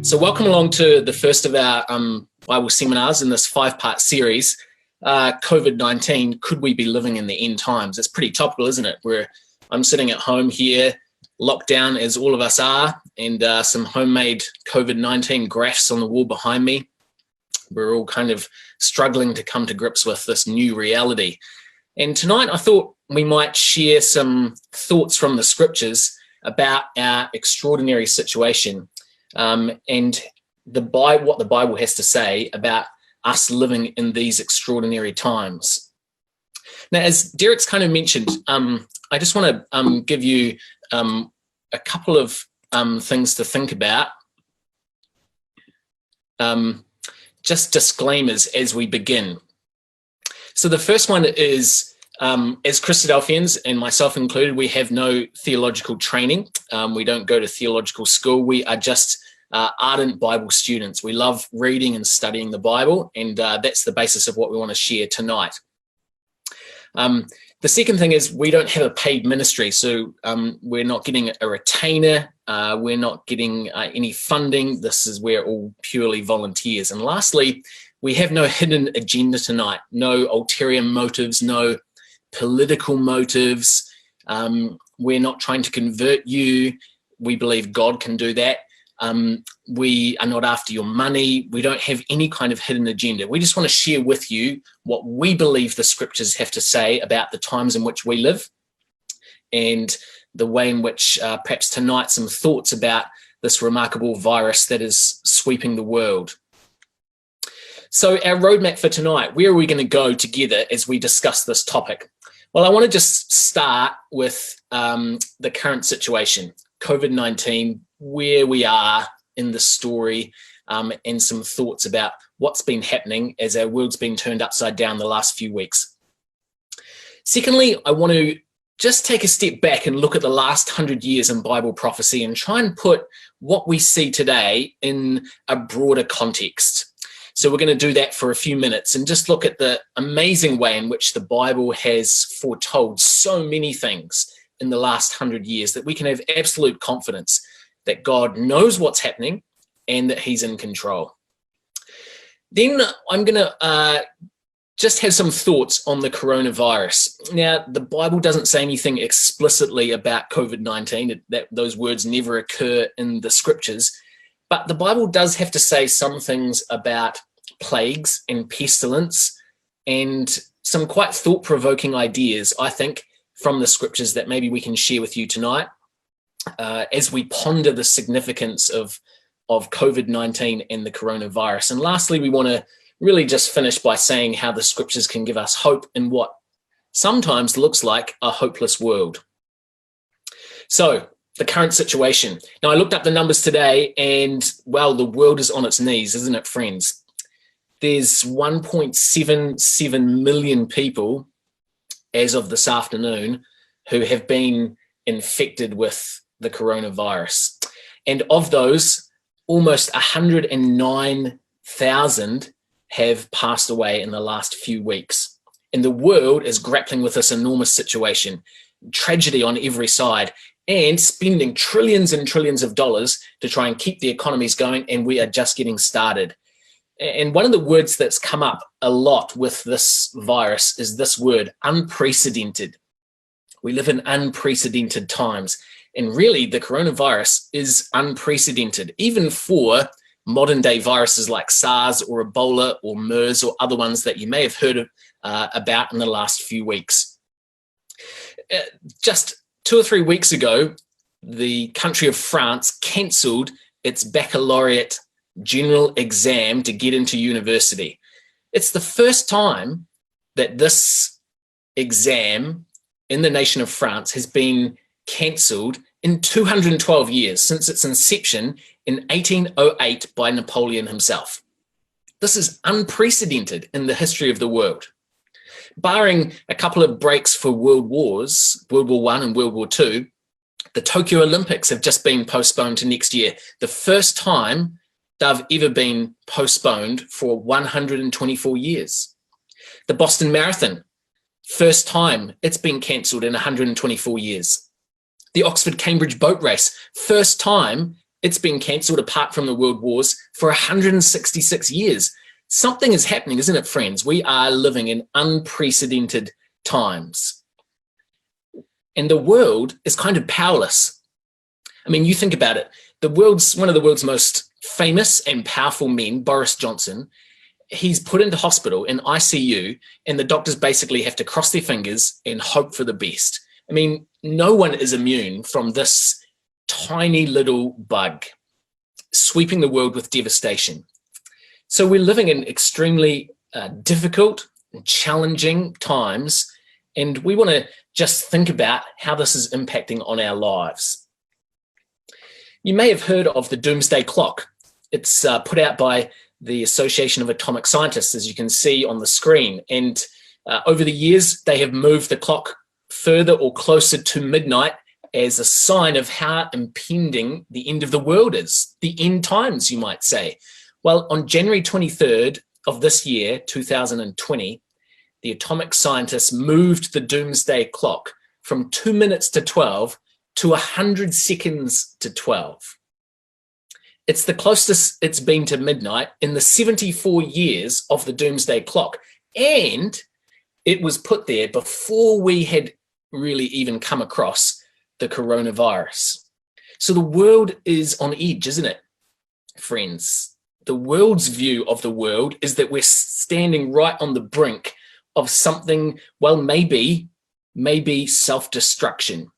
So welcome along to the first of our Bible seminars in this 5-part series, COVID-19, Could We Be Living in the End Times? It's pretty topical, isn't it? Where I'm sitting at home here, locked down as all of us are, and some homemade COVID-19 graphs on the wall behind me. We're all kind of struggling to come to grips with this new reality. And tonight I thought we might share some thoughts from the scriptures about our extraordinary situation. And what the Bible has to say about us living in these extraordinary times. Now, as Derek's kind of mentioned, I just want to give you a couple of things to think about. Just disclaimers as we begin. So the first one is, as Christadelphians, and myself included, we have no theological training. We don't go to theological school. We are just ardent Bible students. We love reading and studying the Bible, and that's the basis of what we want to share tonight. The second thing is we don't have a paid ministry, so we're not getting a retainer. We're not getting any funding. This is we're all purely volunteers. And lastly, we have no hidden agenda tonight, no ulterior motives, no political motives. We're not trying to convert you. We believe God can do that. We are not after your money. We don't have any kind of hidden agenda. We just want to share with you what we believe the scriptures have to say about the times in which we live, and the way in which perhaps tonight some thoughts about this remarkable virus that is sweeping the world. So our roadmap for tonight, where are we going to go together as we discuss this topic? Well, I want to just start with the current situation, COVID-19, where we are in the story, and some thoughts about what's been happening as our world's been turned upside down the last few weeks. Secondly, I want to just take a step back and look at the last 100 years in Bible prophecy and try and put what we see today in a broader context. So we're going to do that for a few minutes and just look at the amazing way in which the Bible has foretold so many things in the last 100 years that we can have absolute confidence that God knows what's happening and that he's in control. Then I'm going to just have some thoughts on the coronavirus. Now, the Bible doesn't say anything explicitly about COVID-19, that those words never occur in the scriptures, but the Bible does have to say some things about plagues and pestilence and some quite thought-provoking ideas, I think, from the scriptures that maybe we can share with you tonight as we ponder the significance of COVID-19 and the coronavirus. And lastly, we want to really just finish by saying how the scriptures can give us hope in what sometimes looks like a hopeless world. So, the current situation. Now, I looked up the numbers today and, well, the world is on its knees, isn't it, friends? There's 1.77 million people as of this afternoon who have been infected with the coronavirus. And of those, almost 109,000 have passed away in the last few weeks. And the world is grappling with this enormous situation, tragedy on every side, and spending trillions and trillions of dollars to try and keep the economies going, and we are just getting started. And one of the words that's come up a lot with this virus is this word, unprecedented. We live in unprecedented times. And really, the coronavirus is unprecedented, even for modern day viruses like SARS or Ebola or MERS or other ones that you may have heard of, about in the last few weeks. Just 2 or 3 weeks ago, the country of France cancelled its baccalaureate general exam to get into university. It's the first time that this exam in the nation of France has been cancelled in 212 years, since its inception in 1808 by Napoleon himself. This is unprecedented in the history of the world. Barring a couple of breaks for world wars, World War I and World War II, the Tokyo Olympics have just been postponed to next year, the first time they've ever been postponed for 124 years. The Boston Marathon, first time it's been cancelled in 124 years. The Oxford-Cambridge boat race, first time It's been cancelled apart from the world wars for 166 years. Something is happening, isn't it, friends? We are living in unprecedented times. And the world is kind of powerless. I mean, you think about it. One of the world's most famous and powerful men, Boris Johnson, he's put into hospital in ICU, and the doctors basically have to cross their fingers and hope for the best. I mean, no one is immune from this tiny little bug sweeping the world with devastation. So we're living in extremely difficult and challenging times, and we want to just think about how this is impacting on our lives. You may have heard of the Doomsday Clock. It's put out by the Association of Atomic Scientists, as you can see on the screen. And over the years, they have moved the clock further or closer to midnight as a sign of how impending the end of the world is, the end times, you might say. Well, on January 23rd of this year, 2020, the atomic scientists moved the Doomsday Clock from 2 minutes to 12 to 100 seconds to 12. It's the closest it's been to midnight in the 74 years of the Doomsday Clock. And it was put there before we had really even come across the coronavirus. So the world is on edge, isn't it, friends? The world's view of the world is that we're standing right on the brink of something, well, maybe self-destruction.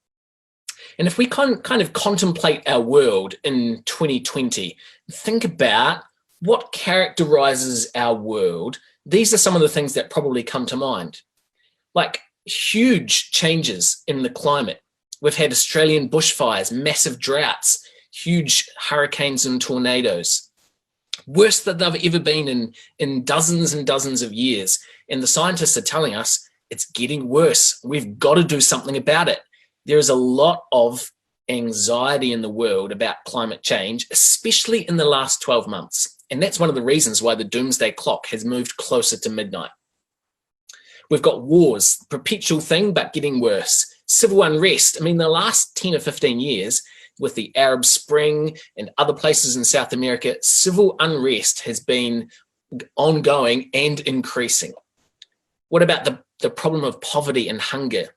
And if we kind of contemplate our world in 2020, think about what characterizes our world. These are some of the things that probably come to mind. Like huge changes in the climate. We've had Australian bushfires, massive droughts, huge hurricanes and tornadoes. Worst that they've ever been in dozens and dozens of years. And the scientists are telling us it's getting worse. We've got to do something about it. There is a lot of anxiety in the world about climate change, especially in the last 12 months. And that's one of the reasons why the Doomsday Clock has moved closer to midnight. We've got wars, perpetual thing, but getting worse. Civil unrest. I mean, the last 10 or 15 years, with the Arab Spring and other places in South America, civil unrest has been ongoing and increasing. What about the problem of poverty and hunger?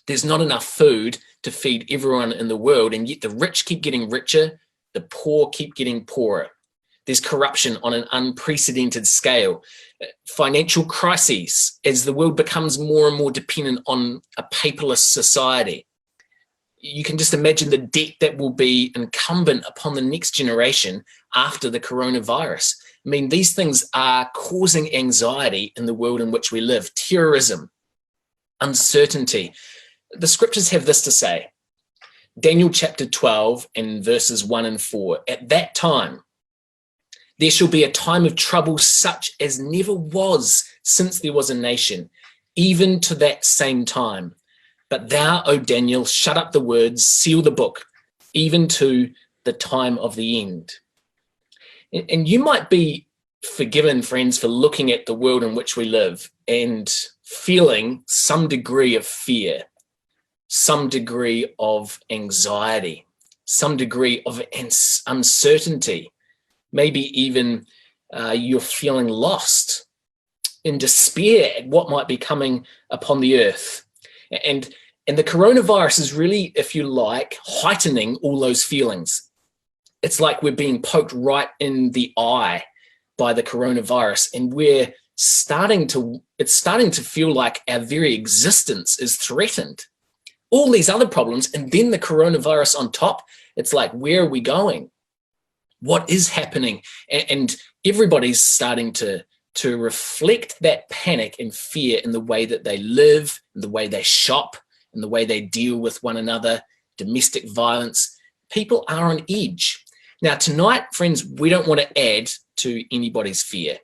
There's not enough food to feed everyone in the world, and yet the rich keep getting richer, the poor keep getting poorer. There's corruption on an unprecedented scale. Financial crises as the world becomes more and more dependent on a paperless society. You can just imagine the debt that will be incumbent upon the next generation after the coronavirus. I mean, these things are causing anxiety in the world in which we live. Terrorism, uncertainty. The scriptures have this to say. Daniel chapter 12 and verses 1 and 4. At that time, there shall be a time of trouble such as never was since there was a nation, even to that same time. But thou, O Daniel, shut up the words, seal the book, even to the time of the end. And you might be forgiven, friends, for looking at the world in which we live and feeling some degree of fear, some degree of anxiety, some degree of uncertainty. Maybe even you're feeling lost, in despair at what might be coming upon the earth. And the coronavirus is really, if you like, heightening all those feelings. It's like we're being poked right in the eye by the coronavirus, and it's starting to feel like our very existence is threatened. All these other problems, and then the coronavirus on top, it's like, where are we going? What is happening? And everybody's starting to reflect that panic and fear in the way that they live, in the way they shop, in the way they deal with one another, domestic violence. People are on edge. Now, tonight, friends, we don't want to add to anybody's fear.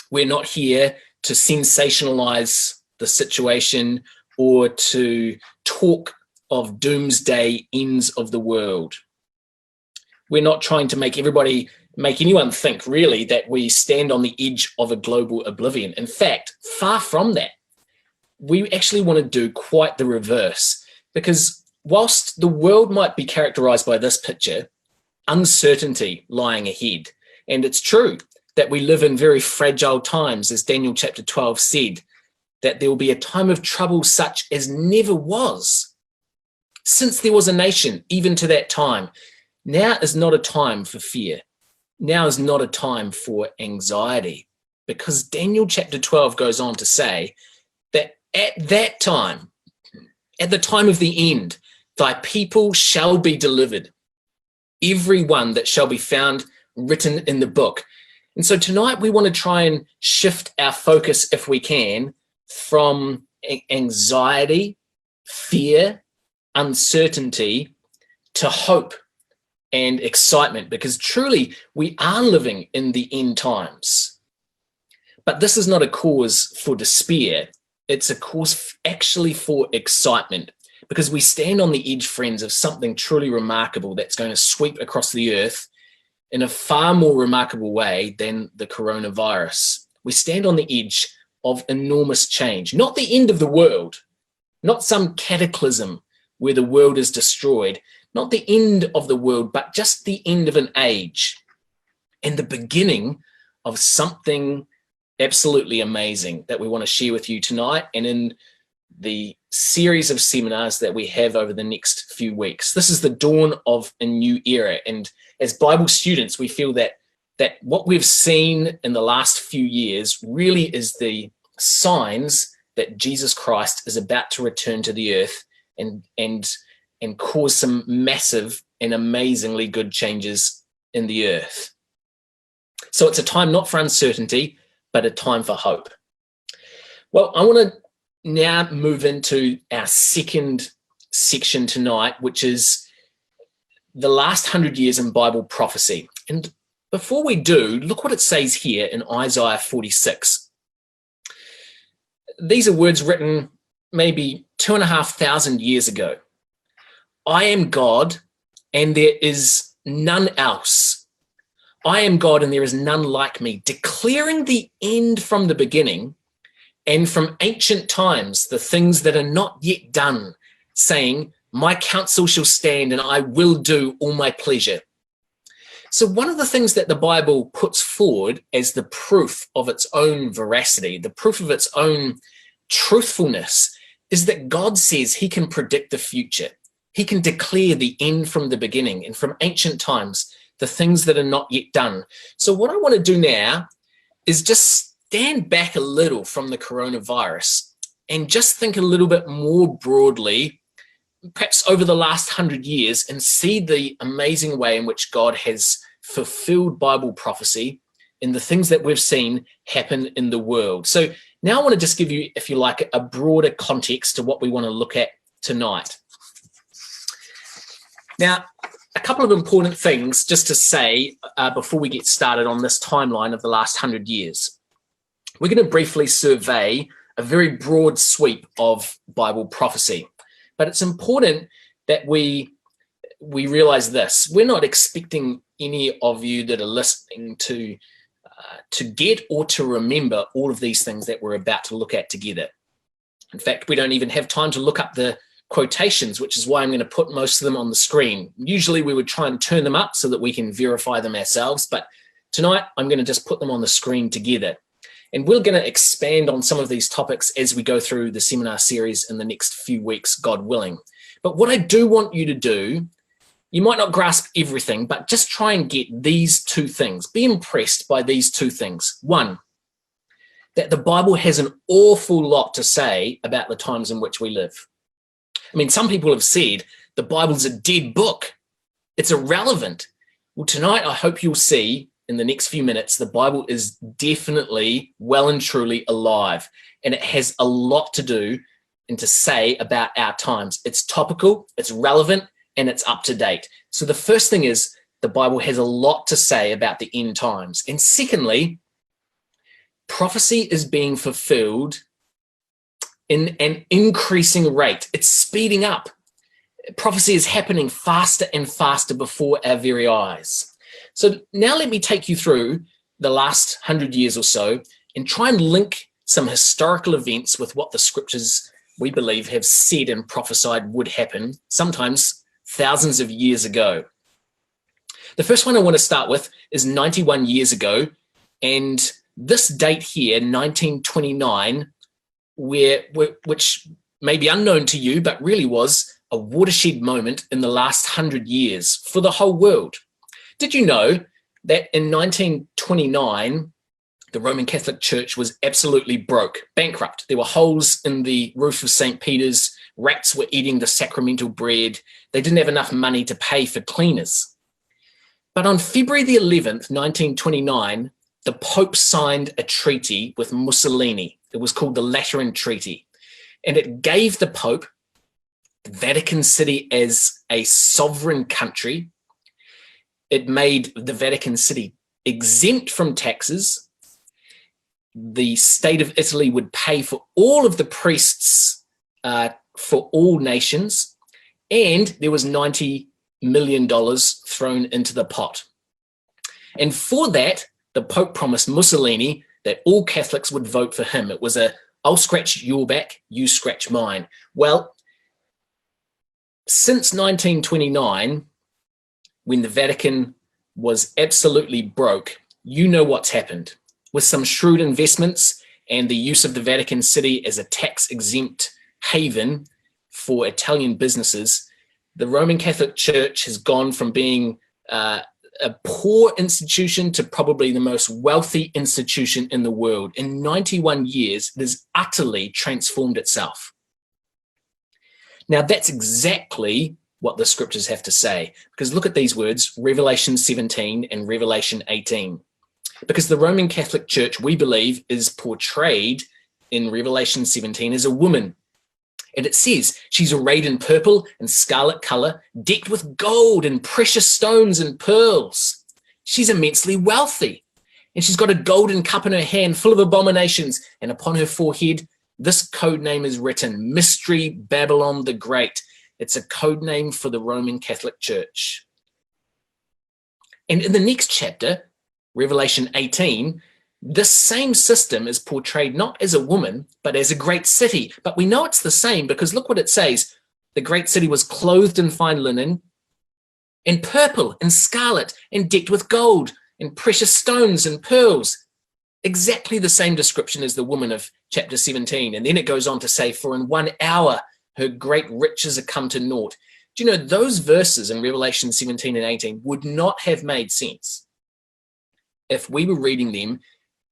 We're not here to sensationalize the situation or to talk of doomsday ends of the world. We're not trying to make anyone think really that we stand on the edge of a global oblivion. In fact, far from that. We actually want to do quite the reverse, because whilst the world might be characterized by this picture, uncertainty lying ahead. And it's true that we live in very fragile times, as Daniel chapter 12 said, that there will be a time of trouble such as never was since there was a nation, even to that time. Now is not a time for fear. Now is not a time for anxiety, because Daniel chapter 12 goes on to say that at that time, at the time of the end, thy people shall be delivered, every one that shall be found written in the book. And so tonight we want to try and shift our focus, if we can, from anxiety, fear, uncertainty to hope and excitement, because truly we are living in the end times. But this is not a cause for despair. It's a cause actually for excitement, because we stand on the edge, friends, of something truly remarkable that's going to sweep across the earth in a far more remarkable way than the coronavirus. We stand on the edge of enormous change, not the end of the world, not some cataclysm where the world is destroyed, not the end of the world, but just the end of an age and the beginning of something absolutely amazing that we want to share with you tonight and in the series of seminars that we have over the next few weeks. This is the dawn of a new era. And as Bible students, we feel that what we've seen in the last few years really is the signs that Jesus Christ is about to return to the earth and cause some massive and amazingly good changes in the earth. So it's a time not for uncertainty, but a time for hope. Well, I want to now move into our second section tonight, which is the last 100 years in Bible prophecy. And before we do, look what it says here in Isaiah 46. These are words written maybe 2,500 years ago. I am God, and there is none else. I am God, and there is none like me, declaring the end from the beginning, and from ancient times the things that are not yet done, saying, my counsel shall stand, and I will do all my pleasure. So one of the things that the Bible puts forward as the proof of its own veracity, the proof of its own truthfulness, is that God says he can predict the future. He can declare the end from the beginning, and from ancient times, the things that are not yet done. So what I want to do now is just stand back a little from the coronavirus and just think a little bit more broadly, perhaps over the last 100 years, and see the amazing way in which God has fulfilled Bible prophecy in the things that we've seen happen in the world. So now I want to just give you, if you like, a broader context to what we want to look at tonight. Now, a couple of important things just to say before we get started on this timeline of the last 100 years. We're going to briefly survey a very broad sweep of Bible prophecy, but it's important that we realize this. We're not expecting any of you that are listening to get or to remember all of these things that we're about to look at together. In fact, we don't even have time to look up the quotations, which is why I'm going to put most of them on the screen. Usually we would try and turn them up so that we can verify them ourselves, but tonight I'm going to just put them on the screen together. And we're going to expand on some of these topics as we go through the seminar series in the next few weeks, God willing. But what I do want you to do, you might not grasp everything, but just try and get these two things. Be impressed by these two things. One, that the Bible has an awful lot to say about the times in which we live. I mean, some people have said the Bible's a dead book. It's irrelevant. Well, tonight, I hope you'll see in the next few minutes, the Bible is definitely well and truly alive, and it has a lot to do and to say about our times. It's topical, it's relevant, and it's up to date. So the first thing is the Bible has a lot to say about the end times. And secondly, prophecy is being fulfilled in an increasing rate. It's speeding up. Prophecy is happening faster and faster before our very eyes. So now let me take you through the last 100 years or so and try and link some historical events with what the scriptures, we believe, have said and prophesied would happen, sometimes thousands of years ago. The first one I want to start with is 91 years ago, and this date here, 1929, which may be unknown to you, but really was a watershed moment in the last 100 years for the whole world. Did you know that in 1929, the Roman Catholic Church was absolutely broke, bankrupt? There were holes in the roof of St. Peter's, rats were eating the sacramental bread, they didn't have enough money to pay for cleaners. But on February the 11th, 1929, the Pope signed a treaty with Mussolini. It was called the Lateran Treaty, and it gave the Pope the Vatican City as a sovereign country. It made the Vatican City exempt from taxes. The state of Italy would pay for all of the priests for all nations, and there was $90 million thrown into the pot. And for that, the Pope promised Mussolini that all Catholics would vote for him. It was a, I'll scratch your back, you scratch mine. Well, since 1929, when the Vatican was absolutely broke, you know what's happened. With some shrewd investments and the use of the Vatican City as a tax-exempt haven for Italian businesses, the Roman Catholic Church has gone from being a poor institution to probably the most wealthy institution in the world. In 91 years, it has utterly transformed itself. Now, that's exactly what the scriptures have to say, because look at these words, Revelation 17 and Revelation 18. Because the Roman Catholic Church, we believe, is portrayed in Revelation 17 as a woman. And it says she's arrayed in purple and scarlet color, decked with gold and precious stones and pearls. She's immensely wealthy, and she's got a golden cup in her hand full of abominations, and upon her forehead, this code name is written, Mystery Babylon the Great. It's a code name for the Roman Catholic Church. And in the next chapter, Revelation 18, this same system is portrayed not as a woman, but as a great city. But we know it's the same because look what it says. The great city was clothed in fine linen, and purple and scarlet, and decked with gold and precious stones and pearls. Exactly the same description as the woman of chapter 17. And then it goes on to say, for in 1 hour her great riches are come to naught. Do you know those verses in Revelation 17 and 18 would not have made sense if we were reading them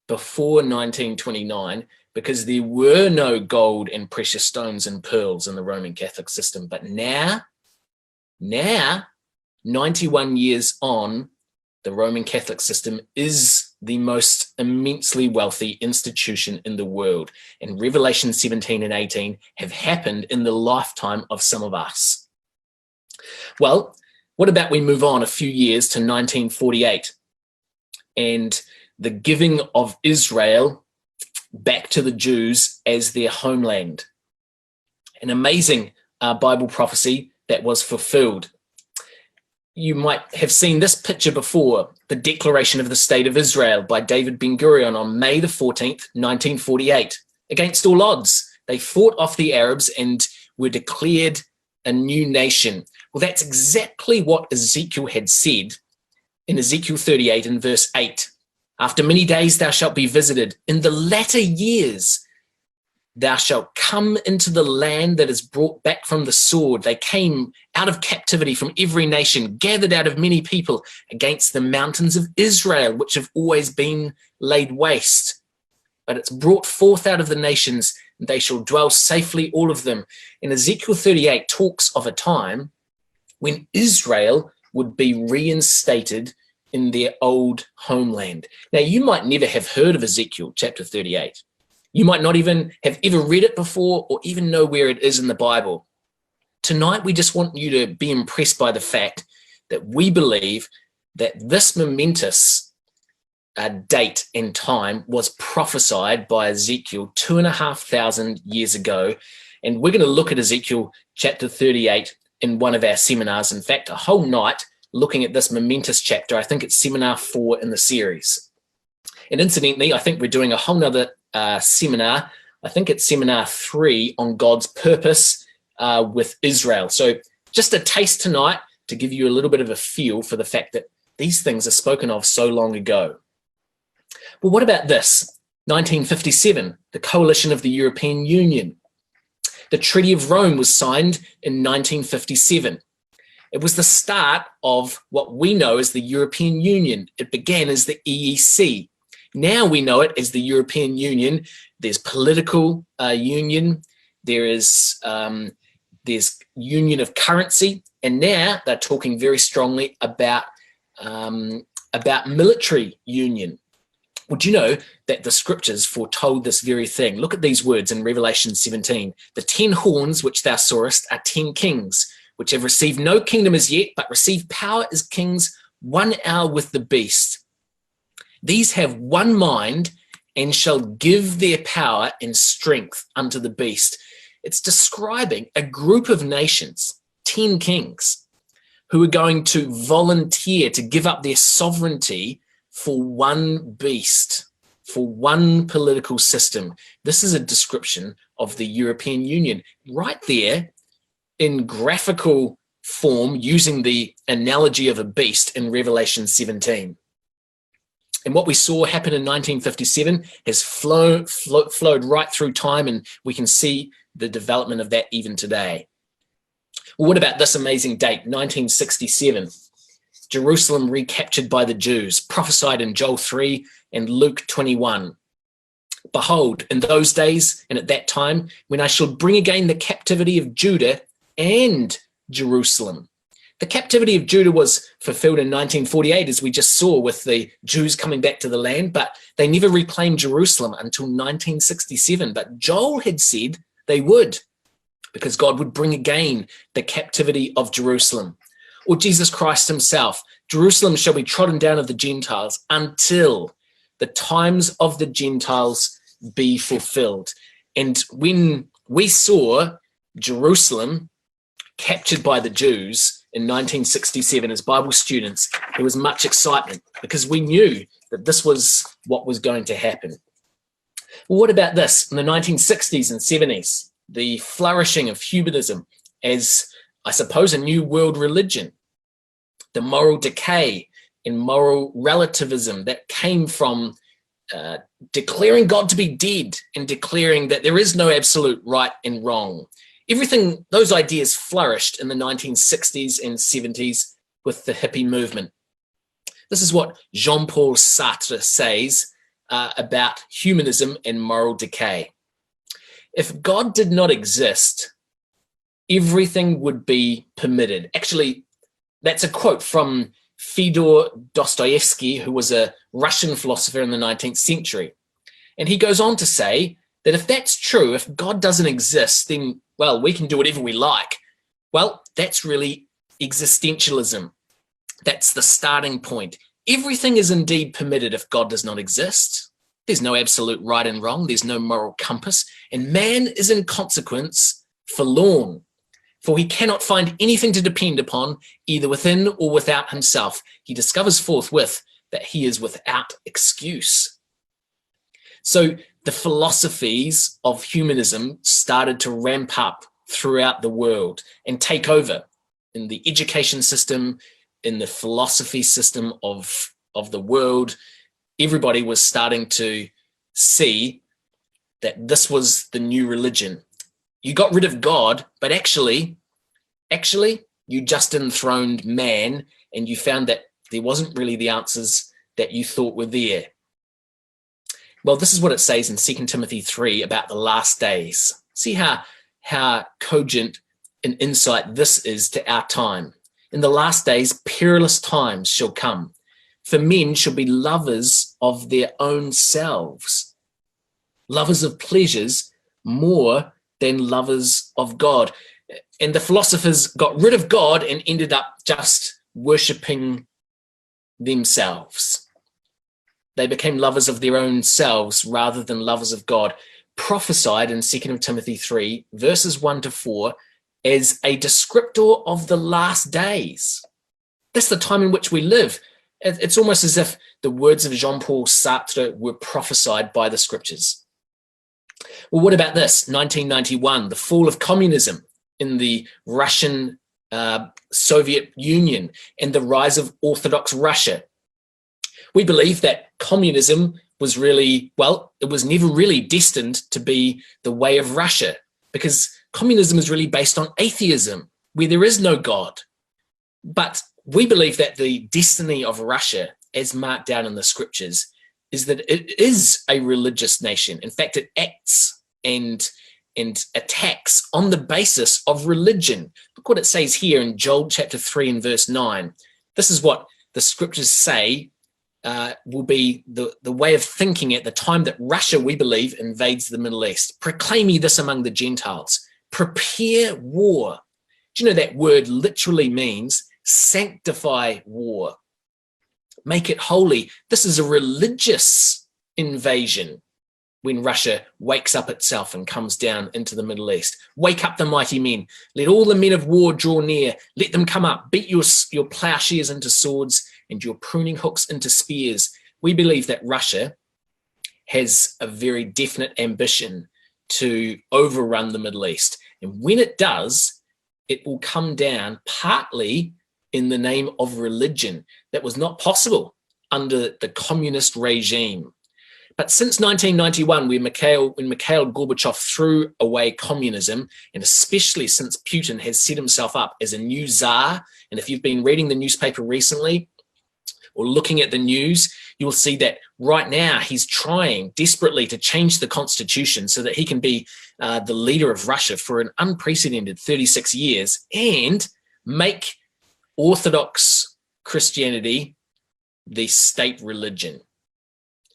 before 1929, because there were no gold and precious stones and pearls in the Roman Catholic system. But now, 91 years on, the Roman Catholic system is the most immensely wealthy institution in the world. And Revelation 17 and 18 have happened in the lifetime of some of us. Well, what about we move on a few years to 1948 and the giving of Israel back to the Jews as their homeland? An amazing Bible prophecy that was fulfilled. You might have seen this picture before, the Declaration of the State of Israel by David Ben-Gurion on May the 14th, 1948. Against all odds, they fought off the Arabs and were declared a new nation. Well, that's exactly what Ezekiel had said in Ezekiel 38 and verse 8. After many days thou shalt be visited. In the latter years thou shalt come into the land that is brought back from the sword. They came out of captivity from every nation, gathered out of many people against the mountains of Israel, which have always been laid waste. But it's brought forth out of the nations, and they shall dwell safely, all of them. And Ezekiel 38 talks of a time when Israel would be reinstated in their old homeland. Now, you might never have heard of Ezekiel chapter 38. You might not even have ever read it before or even know where it is in the Bible. Tonight, we just want you to be impressed by the fact that we believe that this momentous date and time was prophesied by Ezekiel 2,500 years ago. And we're going to look at Ezekiel chapter 38 in one of our seminars. In fact, a whole night looking at this momentous chapter. I think it's seminar 4 in the series. And incidentally, I think we're doing a whole nother seminar. I think it's seminar 3 on God's purpose with Israel. So just a taste tonight to give you a little bit of a feel for the fact that These things are spoken of so long ago. Well, what about this? 1957, the coalition of the European Union. The Treaty of Rome was signed in 1957. It was the start of what we know as the European Union. It began as the EEC. Now we know it as the European Union. There's political union. There's union of currency. And now they're talking very strongly about military union. Would you know that the scriptures foretold this very thing? Look at these words in Revelation 17. The 10 horns which thou sawest are 10 kings, which have received no kingdom as yet, but receive power as kings 1 hour with the beast. These have one mind and shall give their power and strength unto the beast. It's describing a group of nations, 10 kings, who are going to volunteer to give up their sovereignty for one beast, for one political system. This is a description of the European Union right there in graphical form, using the analogy of a beast in Revelation 17. And what we saw happen in 1957 has flowed right through time, and we can see the development of that even today. Well, what about this amazing date, 1967? Jerusalem recaptured by the Jews, prophesied in Joel 3 and Luke 21. Behold, in those days and at that time, when I shall bring again the captivity of Judah and Jerusalem. The captivity of Judah was fulfilled in 1948, as we just saw, with the Jews coming back to the land, but they never reclaimed Jerusalem until 1967. But Joel had said they would, because God would bring again the captivity of Jerusalem. Or Jesus Christ himself, Jerusalem shall be trodden down of the Gentiles until the times of the Gentiles be fulfilled. And when we saw Jerusalem captured by the Jews in 1967 as Bible students, there was much excitement because we knew that this was what was going to happen. Well, what about this? In the 1960s and 70s, the flourishing of humanism as, I suppose, a new world religion, the moral decay and moral relativism that came from declaring God to be dead and declaring that there is no absolute right and wrong. Everything, those ideas flourished in the 1960s and 70s with the hippie movement. This is what Jean-Paul Sartre says about humanism and moral decay. If God did not exist, everything would be permitted. Actually, that's a quote from Fyodor Dostoevsky, who was a Russian philosopher in the 19th century. And he goes on to say that if that's true, if God doesn't exist, then, well, we can do whatever we like. Well, that's really existentialism. That's the starting point. Everything is indeed permitted if God does not exist. There's no absolute right and wrong. There's no moral compass. And man is in consequence forlorn, for he cannot find anything to depend upon, either within or without himself. He discovers forthwith that he is without excuse. So the philosophies of humanism started to ramp up throughout the world and take over in the education system, in the philosophy system of the world. Everybody was starting to see that this was the new religion. You got rid of God, but actually, you just enthroned man, and you found that there wasn't really the answers that you thought were there. Well, this is what it says in 2 Timothy 3 about the last days. See how cogent an insight this is to our time. In the last days, perilous times shall come, for men shall be lovers of their own selves, lovers of pleasures more than lovers of God. And the philosophers got rid of God and ended up just worshipping themselves. They became lovers of their own selves rather than lovers of God. Prophesied in 2 Timothy 3, verses 1 to 4, as a descriptor of the last days. That's the time in which we live. It's almost as if the words of Jean-Paul Sartre were prophesied by the scriptures. Well, what about this? 1991, the fall of communism in the Russian Soviet Union, and the rise of Orthodox Russia. We believe that communism was really, well, it was never really destined to be the way of Russia, because communism is really based on atheism, where there is no God. But we believe that the destiny of Russia, as marked down in the scriptures, is that it is a religious nation. In fact, it acts and attacks on the basis of religion. Look what it says here in Joel chapter 3 and verse 9. This is what the scriptures say will be the way of thinking at the time that Russia, we believe, invades the Middle East. Proclaim ye this among the Gentiles. Prepare war. Do you know that word literally means sanctify war? Make it holy. This is a religious invasion when Russia wakes up itself and comes down into the Middle East. Wake up the mighty men. Let all the men of war draw near. Let them come up. Beat your plowshares into swords and your pruning hooks into spears. We believe that Russia has a very definite ambition to overrun the Middle East. And when it does, it will come down partly in the name of religion. That was not possible under the communist regime. But since 1991, when Mikhail Gorbachev threw away communism, and especially since Putin has set himself up as a new czar, and if you've been reading the newspaper recently or looking at the news, you'll see that right now he's trying desperately to change the constitution so that he can be the leader of Russia for an unprecedented 36 years and make Orthodox Christianity the state religion.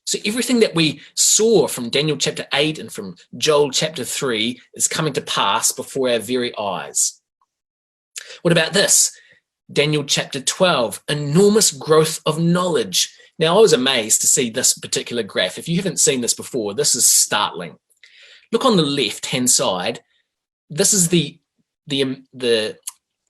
So everything that we saw from Daniel chapter 8 and from Joel chapter 3 is coming to pass before our very eyes. What about this? Daniel chapter 12, enormous growth of knowledge. Now, I was amazed to see this particular graph. If you haven't seen this before, this is startling. Look on the left-hand side. This is the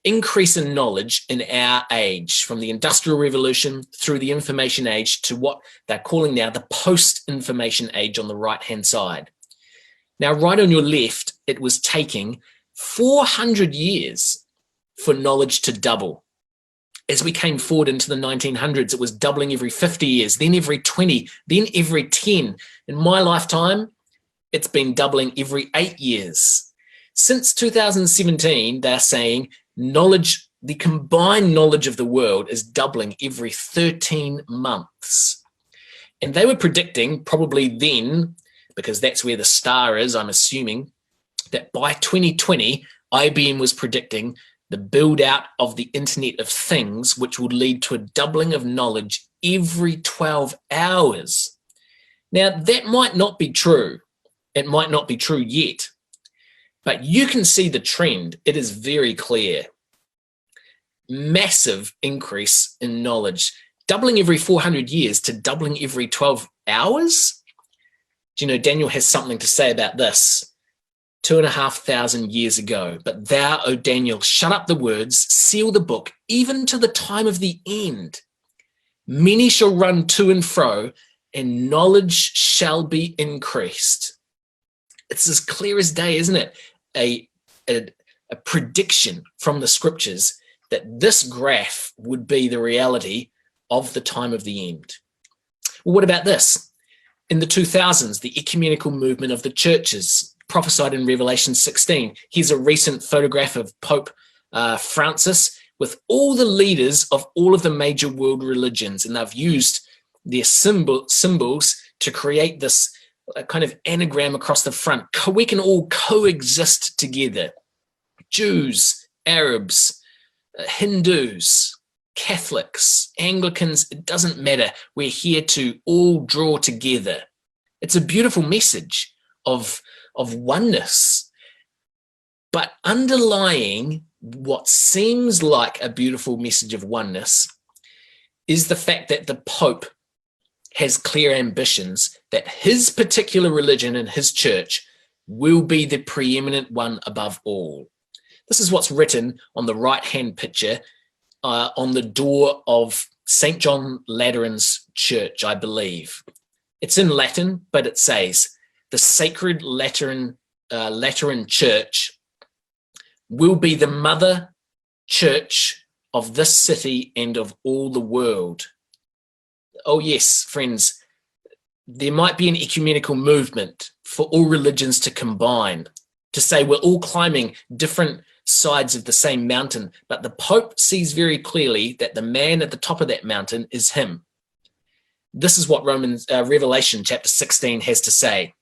increase in knowledge in our age, from the Industrial Revolution through the Information Age to what they're calling now the post-information age on the right-hand side. Now, right on your left, it was taking 400 years for knowledge to double. As we came forward into the 1900s, it was doubling every 50 years, then every 20, then every 10. In my lifetime, it's been doubling every 8 years. Since 2017, they're saying knowledge, the combined knowledge of the world is doubling every 13 months. And they were predicting probably then, because that's where the star is, I'm assuming, that by 2020, IBM was predicting the build out of the Internet of Things, which would lead to a doubling of knowledge every 12 hours. Now, that might not be true. It might not be true yet. But you can see the trend. It is very clear. Massive increase in knowledge. Doubling every 400 years to doubling every 12 hours? Do you know, Daniel has something to say about this. 2,500 years ago. But thou, O Daniel, shut up the words, seal the book, even to the time of the end. Many shall run to and fro, and knowledge shall be increased. It's as clear as day, isn't it? A prediction from the scriptures that this graph would be the reality of the time of the end. Well, what about this? In the 2000s, the ecumenical movement of the churches prophesied in Revelation 16. Here's a recent photograph of Pope Francis with all the leaders of all of the major world religions, and they've used their symbols to create this kind of anagram across the front. We can all coexist together. Jews, Arabs, Hindus, Catholics, Anglicans, it doesn't matter. We're here to all draw together. It's a beautiful message of oneness. But underlying what seems like a beautiful message of oneness is the fact that the Pope has clear ambitions that his particular religion and his church will be the preeminent one above all. This is what's written on the right-hand picture on the door of St. John Lateran's church, I believe. It's in Latin, but it says, the Sacred Lateran Church will be the mother church of this city and of all the world. Oh yes, friends, there might be an ecumenical movement for all religions to combine, to say we're all climbing different sides of the same mountain, but the Pope sees very clearly that the man at the top of that mountain is him. This is what Revelation chapter 16 has to say.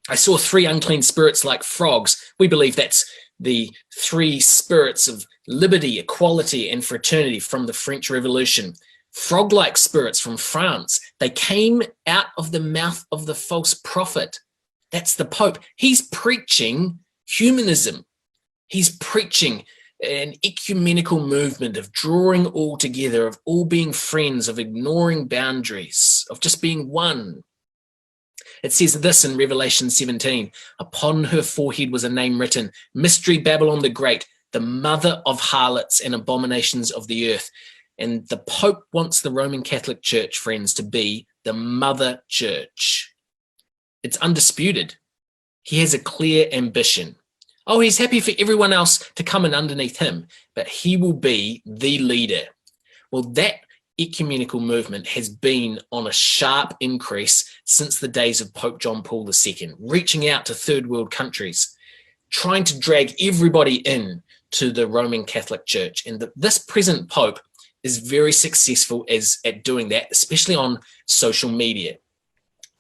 I saw 3 unclean spirits like frogs. We believe that's the 3 spirits of liberty, equality, and fraternity from the French Revolution. Frog-like spirits from France. They came out of the mouth of the false prophet. That's the Pope. He's preaching humanism. He's preaching an ecumenical movement of drawing all together, of all being friends, of ignoring boundaries, of just being one. It says this in Revelation 17, upon her forehead was a name written, Mystery Babylon the Great, the mother of harlots and abominations of the earth. And the Pope wants the Roman Catholic Church, friends, to be the mother church. It's undisputed. He has a clear ambition. Oh, he's happy for everyone else to come in underneath him, but he will be the leader. Well, that ecumenical movement has been on a sharp increase since the days of Pope John Paul II, reaching out to third world countries, trying to drag everybody in to the Roman Catholic Church. And this present Pope is very successful at doing that, especially on social media.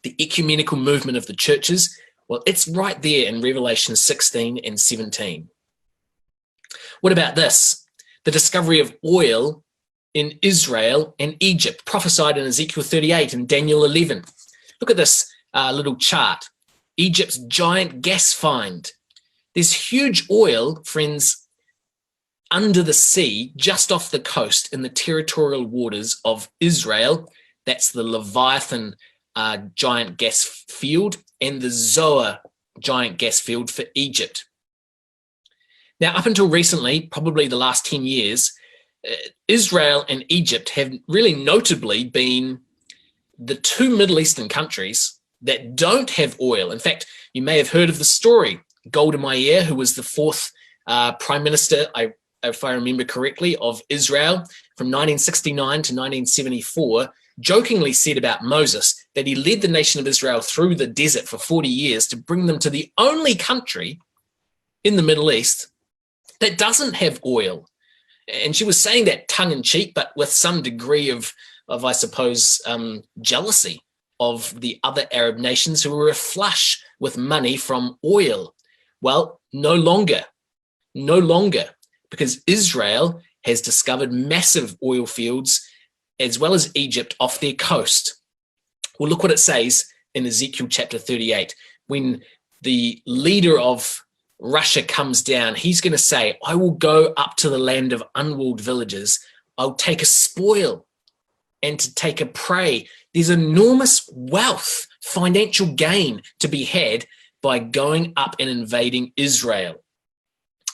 The ecumenical movement of the churches, well, it's right there in Revelation 16 and 17. What about this? The discovery of oil in Israel and Egypt, prophesied in Ezekiel 38 and Daniel 11. Look at this little chart. Egypt's giant gas find. There's huge oil, friends, under the sea, just off the coast in the territorial waters of Israel. That's the Leviathan giant gas field and the Zoar giant gas field for Egypt. Now, up until recently, probably the last 10 years, Israel and Egypt have really notably been the 2 Middle Eastern countries that don't have oil. In fact, you may have heard of the story. Golda Meir, who was the 4th prime minister, if I remember correctly, of Israel from 1969 to 1974, jokingly said about Moses that he led the nation of Israel through the desert for 40 years to bring them to the only country in the Middle East that doesn't have oil. And she was saying that tongue-in-cheek, but with some degree of I suppose, jealousy of the other Arab nations who were flush with money from oil. Well, no longer, because Israel has discovered massive oil fields as well as Egypt off their coast. Well, look what it says in Ezekiel chapter 38. When the leader of Russia comes down, he's going to say, I will go up to the land of unwalled villages. I'll take a spoil and to take a prey. There's enormous wealth, financial gain to be had by going up and invading Israel.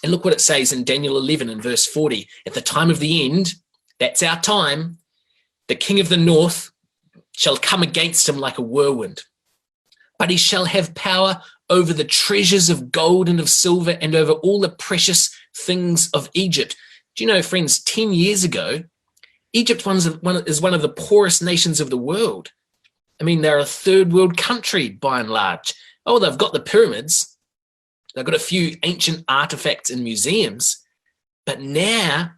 And look what it says in Daniel 11 and verse 40. At the time of the end, that's our time, the king of the north shall come against him like a whirlwind, but he shall have power over the treasures of gold and of silver and over all the precious things of Egypt. Do you know, friends, 10 years ago, Egypt is one of the poorest nations of the world. I mean, they're a third world country by and large. Oh, they've got the pyramids. They've got a few ancient artifacts in museums. But now,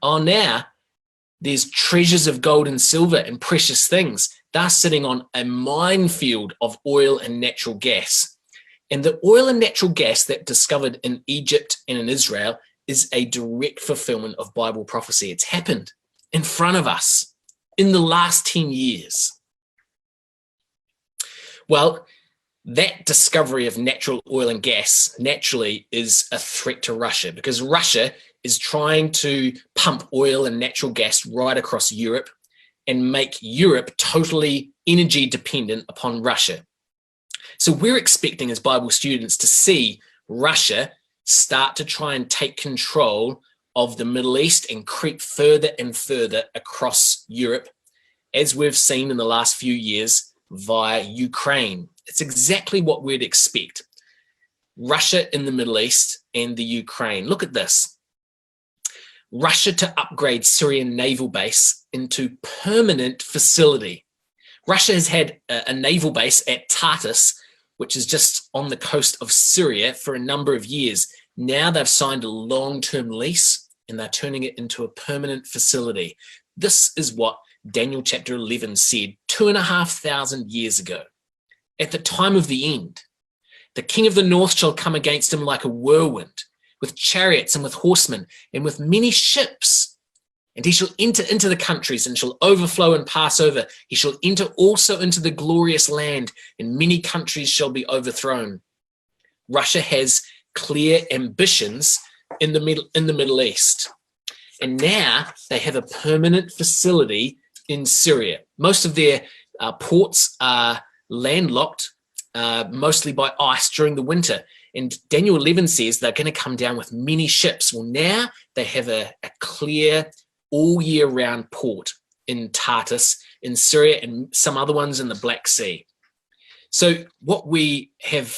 there's treasures of gold and silver and precious things. They're sitting on a minefield of oil and natural gas. And the oil and natural gas that discovered in Egypt and in Israel is a direct fulfillment of Bible prophecy. It's happened in front of us in the last 10 years. Well, that discovery of natural oil and gas naturally is a threat to Russia, because Russia is trying to pump oil and natural gas right across Europe and make Europe totally energy dependent upon Russia. So we're expecting as Bible students to see Russia start to try and take control of the Middle East and creep further and further across Europe, as we've seen in the last few years via Ukraine. It's exactly what we'd expect. Russia in the Middle East and the Ukraine. Look at this. Russia to upgrade Syrian naval base into permanent facility. Russia has had a naval base at Tartus, which is just on the coast of Syria, for a number of years. Now they've signed a long-term lease and they're turning it into a permanent facility. This is what Daniel chapter 11 said 2,500 years ago. At the time of the end, the king of the north shall come against him like a whirlwind, with chariots and with horsemen and with many ships. And he shall enter into the countries and shall overflow and pass over. He shall enter also into the glorious land, and many countries shall be overthrown. Russia has clear ambitions in the Middle East. And now they have a permanent facility in Syria. Most of their ports are landlocked, mostly by ice during the winter. And Daniel 11 says they're going to come down with many ships. Well, now they have a clear all year round port in Tartus, in Syria, and some other ones in the Black Sea. So what we have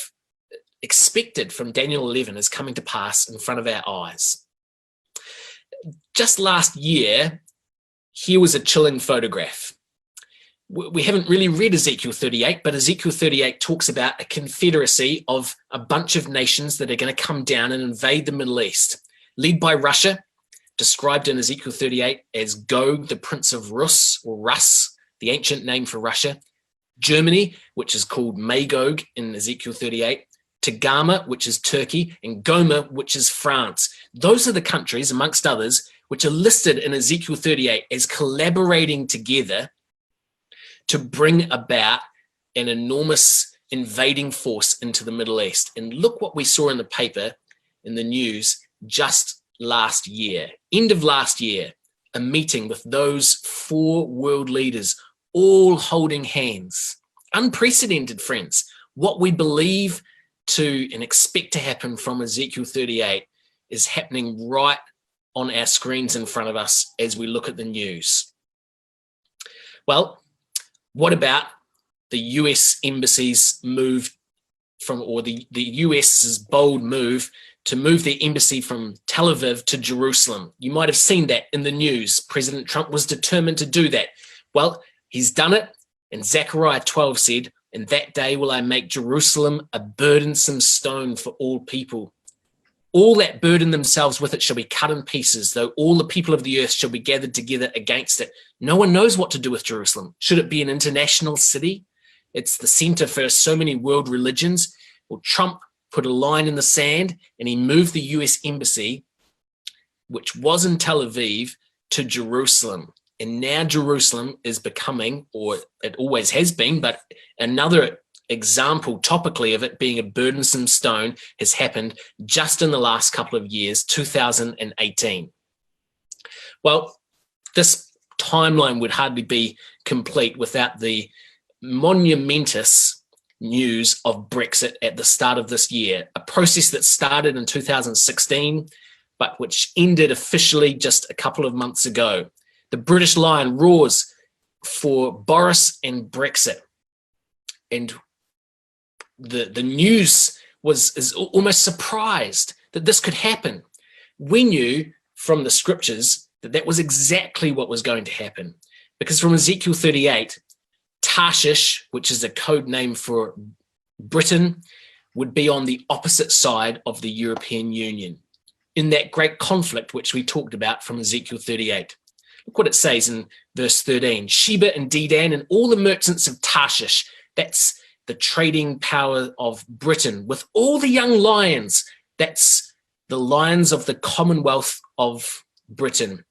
expected from Daniel 11 is coming to pass in front of our eyes. Just last year, here was a chilling photograph. We haven't really read Ezekiel 38, but Ezekiel 38 talks about a confederacy of a bunch of nations that are going to come down and invade the Middle East, led by Russia, described in Ezekiel 38 as Gog, the prince of Rus, or Rus, the ancient name for Russia, Germany, which is called Magog in Ezekiel 38, Togarmah, which is Turkey, and Gomer, which is France. Those are the countries, amongst others, which are listed in Ezekiel 38 as collaborating together to bring about an enormous invading force into the Middle East. And look what we saw in the paper, in the news, just last year, end of last year, a meeting with those 4 world leaders, all holding hands. Unprecedented, friends. What we believe to and expect to happen from Ezekiel 38 is happening right on our screens in front of us as we look at the news. Well, what about the US embassy's move from, or the US's bold move to move their embassy from Tel Aviv to Jerusalem? You might have seen that in the news. President Trump was determined to do that. Well, he's done it. And Zechariah 12 said, "In that day will I make Jerusalem a burdensome stone for all people. All that burden themselves with it shall be cut in pieces, though all the people of the earth shall be gathered together against it." No one knows what to do with Jerusalem. Should it be an international city? It's the center for so many world religions. Well, Trump put a line in the sand and he moved the US embassy, which was in Tel Aviv, to Jerusalem. And now Jerusalem is becoming, or it always has been, but another example topically of it being a burdensome stone has happened just in the last couple of years, 2018. Well, this timeline would hardly be complete without the monumentous news of Brexit at the start of this year, a process that started in 2016, but which ended officially just a couple of months ago. The British lion roars for Boris and Brexit. And the news is almost surprised that this could happen. We knew from the scriptures that that was exactly what was going to happen, because from Ezekiel 38, Tarshish, which is a code name for Britain, would be on the opposite side of the European Union in that great conflict which we talked about from Ezekiel 38. Look what it says in verse 13. Sheba and Dedan and all the merchants of Tarshish, that's the trading power of Britain, with all the young lions, that's the lions of the Commonwealth of Britain.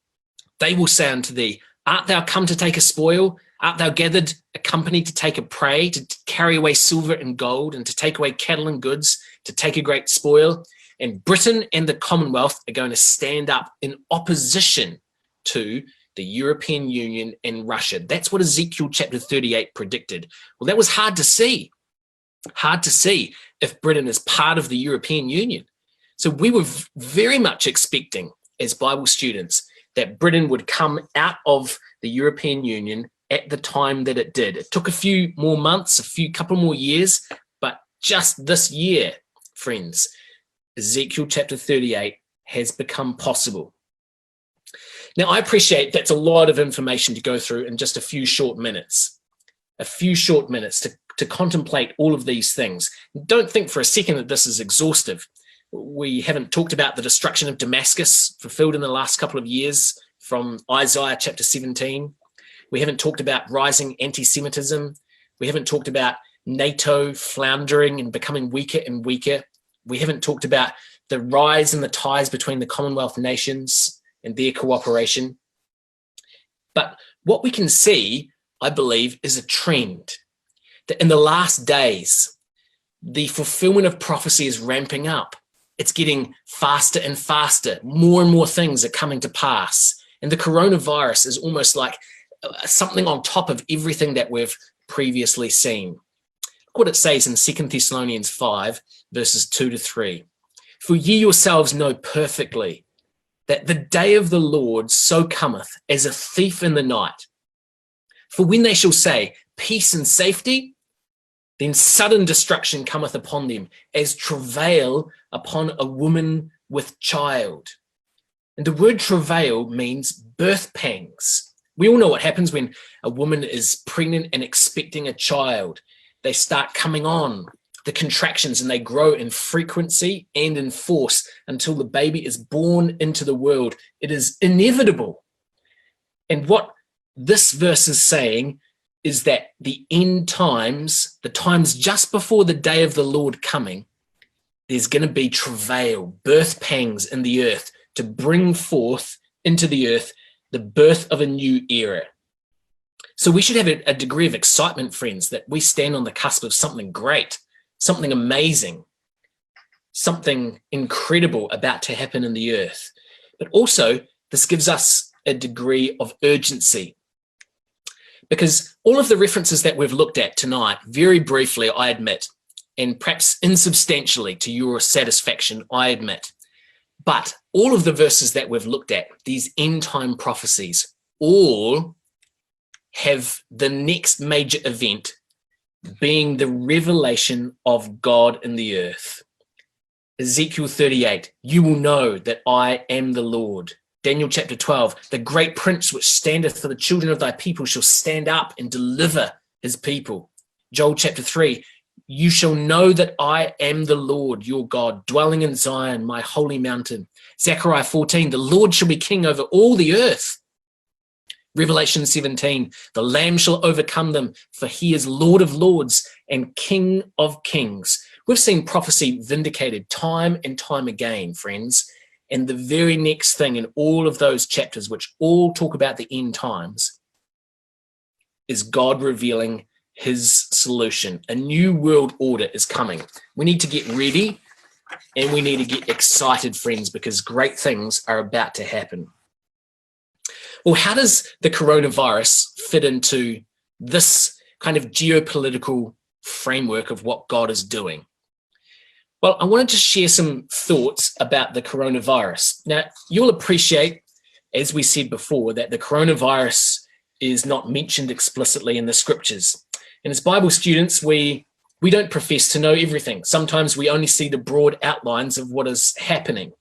They will say unto thee, art thou come to take a spoil? Art thou gathered a company to take a prey, to carry away silver and gold, and to take away cattle and goods, to take a great spoil? And Britain and the Commonwealth are going to stand up in opposition to the European Union and Russia. That's what Ezekiel chapter 38 predicted. Well, that was hard to see if Britain is part of the European Union. So we were very much expecting, as Bible students, that Britain would come out of the European Union at the time that it did. It took a few more months, couple more years, but just this year, friends, Ezekiel chapter 38 has become possible. Now, I appreciate that's a lot of information to go through in just a few short minutes to contemplate all of these things. Don't think for a second that this is exhaustive. We haven't talked about the destruction of Damascus fulfilled in the last couple of years from Isaiah chapter 17. We haven't talked about rising anti-Semitism. We haven't talked about NATO floundering and becoming weaker and weaker. We haven't talked about the rise in the ties between the Commonwealth nations and their cooperation. But what we can see, I believe, is a trend that in the last days, the fulfillment of prophecy is ramping up. It's getting faster and faster. More and more things are coming to pass. And the coronavirus is almost like something on top of everything that we've previously seen. Look what it says in 2 Thessalonians 5, verses 2-3. For ye yourselves know perfectly that the day of the Lord so cometh as a thief in the night. For when they shall say, peace and safety, then sudden destruction cometh upon them, as travail upon a woman with child. And the word travail means birth pangs. We all know what happens when a woman is pregnant and expecting a child. They start coming on, the contractions, and they grow in frequency and in force until the baby is born into the world. It is inevitable. And what this verse is saying is that the end times, the times just before the day of the Lord coming, there's going to be travail, birth pangs in the earth to bring forth into the earth the birth of a new era. So we should have a degree of excitement, friends, that we stand on the cusp of something great, something amazing, something incredible about to happen in the earth. But also, this gives us a degree of urgency, because all of the references that we've looked at tonight, very briefly, I admit, and perhaps insubstantially to your satisfaction, I admit, but all of the verses that we've looked at, these end time prophecies, all have the next major event being the revelation of God in the earth. Ezekiel 38, you will know that I am the Lord. Daniel chapter 12, the great prince which standeth for the children of thy people shall stand up and deliver his people. Joel chapter 3, you shall know that I am the Lord your God, dwelling in Zion, my holy mountain. Zechariah 14, the Lord shall be king over all the earth. Revelation 17, the Lamb shall overcome them, for he is Lord of lords and King of kings. We've seen prophecy vindicated time and time again, friends. And the very next thing in all of those chapters, which all talk about the end times, is God revealing his solution. A new world order is coming. We need to get ready and we need to get excited, friends, because great things are about to happen. Well, how does the coronavirus fit into this kind of geopolitical framework of what God is doing? Well, I wanted to share some thoughts about the coronavirus. Now, you'll appreciate, as we said before, that the coronavirus is not mentioned explicitly in the scriptures. And as Bible students, we don't profess to know everything. Sometimes we only see the broad outlines of what is happening.